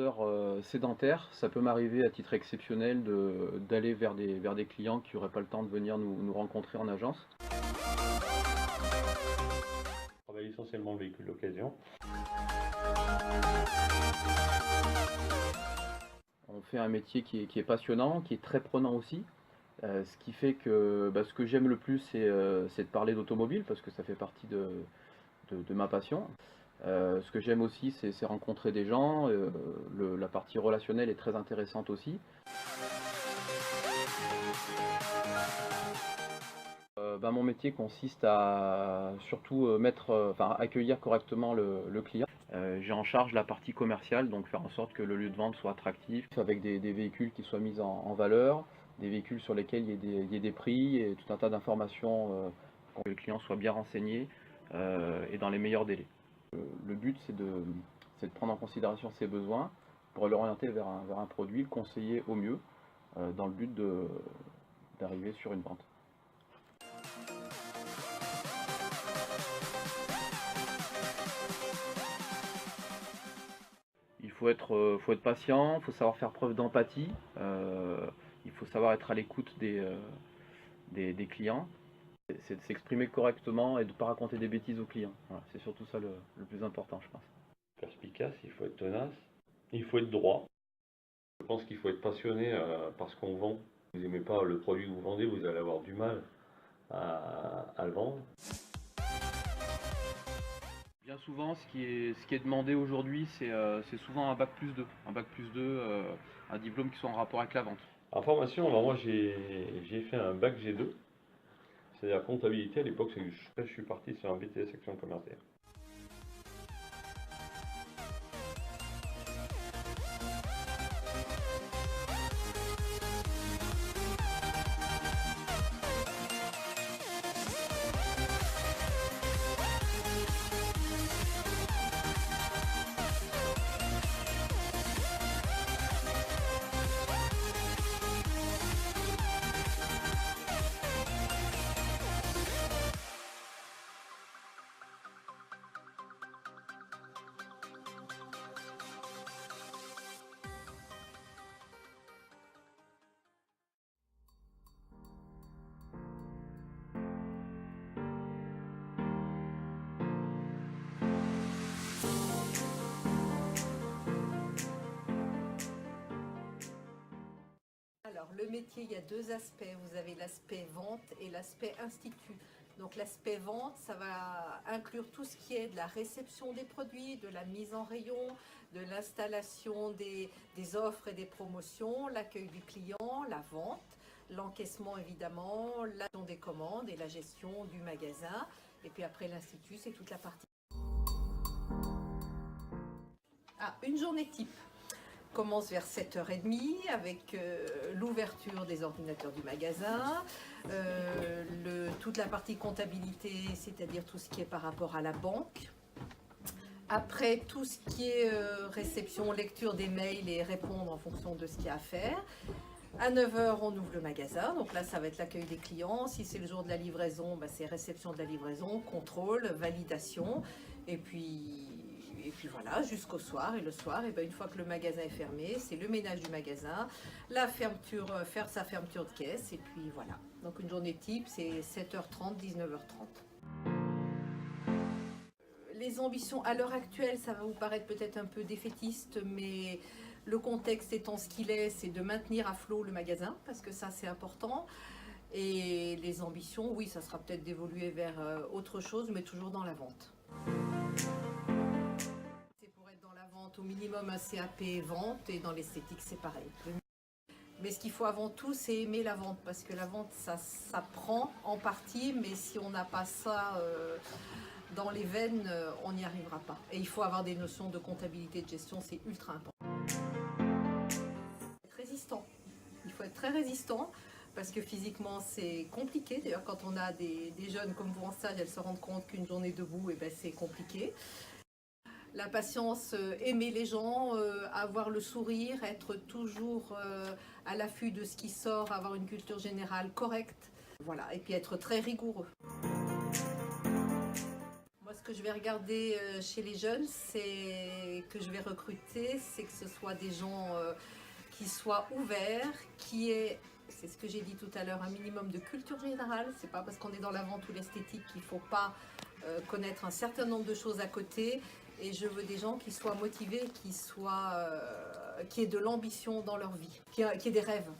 vendeur sédentaire, ça peut m'arriver à titre exceptionnel d'aller vers des clients qui n'auraient pas le temps de venir nous rencontrer en agence. Je travaille essentiellement le véhicule d'occasion. On fait un métier qui est passionnant, qui est très prenant aussi. Ce qui fait que ce que j'aime le plus, c'est de parler d'automobile, parce que ça fait partie de ma passion. Ce que j'aime aussi, c'est rencontrer des gens. La partie relationnelle est très intéressante aussi. Mon métier consiste à surtout accueillir correctement le client. J'ai en charge la partie commerciale, donc faire en sorte que le lieu de vente soit attractif, avec des véhicules qui soient mis en valeur, des véhicules sur lesquels il y ait des prix et tout un tas d'informations pour que le client soit bien renseigné et dans les meilleurs délais. Le but, c'est de prendre en considération ses besoins pour l'orienter vers un produit, le conseiller au mieux, dans le but d'arriver sur une vente. Il faut être patient, il faut savoir faire preuve d'empathie, il faut savoir être à l'écoute des clients. C'est de s'exprimer correctement et de ne pas raconter des bêtises aux clients. Voilà, c'est surtout ça le plus important, je pense. Perspicace, il faut être tenace, il faut être droit. Je pense qu'il faut être passionné par ce qu'on vend. Si vous n'aimez pas le produit que vous vendez, vous allez avoir du mal à le vendre. Bien souvent, ce qui est demandé aujourd'hui, c'est souvent un bac+2. Un bac+2, un diplôme qui soit en rapport avec la vente. En formation, alors moi j'ai fait un bac G2, c'est-à-dire comptabilité à l'époque, je suis parti sur un BTS action commerciale. Alors, le métier, il y a deux aspects. Vous avez l'aspect vente et l'aspect institut. Donc, l'aspect vente, ça va inclure tout ce qui est de la réception des produits, de la mise en rayon, de l'installation des offres et des promotions, l'accueil du client, la vente, l'encaissement évidemment, la gestion des commandes et la gestion du magasin. Et puis après, l'institut, c'est toute la partie. Une journée type commence vers 7h30 avec l'ouverture des ordinateurs du magasin, toute la partie comptabilité, c'est-à-dire tout ce qui est par rapport à la banque. Après, tout ce qui est réception, lecture des mails et répondre en fonction de ce qu'il y a à faire. À 9h, on ouvre le magasin, donc là, ça va être l'accueil des clients. Si c'est le jour de la livraison, c'est réception de la livraison, contrôle, validation, et puis voilà, jusqu'au soir. Et le soir, une fois que le magasin est fermé, c'est le ménage du magasin, la fermeture, faire sa fermeture de caisse, et puis voilà. Donc une journée type, c'est 7h30, 19h30. Les ambitions à l'heure actuelle, ça va vous paraître peut-être un peu défaitiste, mais le contexte étant ce qu'il est, c'est de maintenir à flot le magasin, parce que ça c'est important. Et les ambitions, oui, ça sera peut-être d'évoluer vers autre chose, mais toujours dans la vente. C'est pour être dans la vente au minimum un CAP vente, et dans l'esthétique c'est pareil. Mais ce qu'il faut avant tout, c'est aimer la vente, parce que la vente, ça prend en partie, mais si on n'a pas ça dans les veines, on n'y arrivera pas. Et il faut avoir des notions de comptabilité, de gestion, c'est ultra important. Être résistant. Il faut être très résistant, parce que physiquement, c'est compliqué. D'ailleurs, quand on a des jeunes comme vous en stage, elles se rendent compte qu'une journée debout, c'est compliqué. La patience, aimer les gens, avoir le sourire, être toujours à l'affût de ce qui sort, avoir une culture générale correcte. Voilà, et puis être très rigoureux. Moi, ce que je vais regarder chez les jeunes, c'est que je vais recruter, c'est que ce soit des gens qui soient ouverts, qui aient, c'est ce que j'ai dit tout à l'heure, un minimum de culture générale. C'est pas parce qu'on est dans la vente ou l'esthétique qu'il faut pas connaître un certain nombre de choses à côté. Et je veux des gens qui soient motivés, qui aient de l'ambition dans leur vie, qui aient des rêves.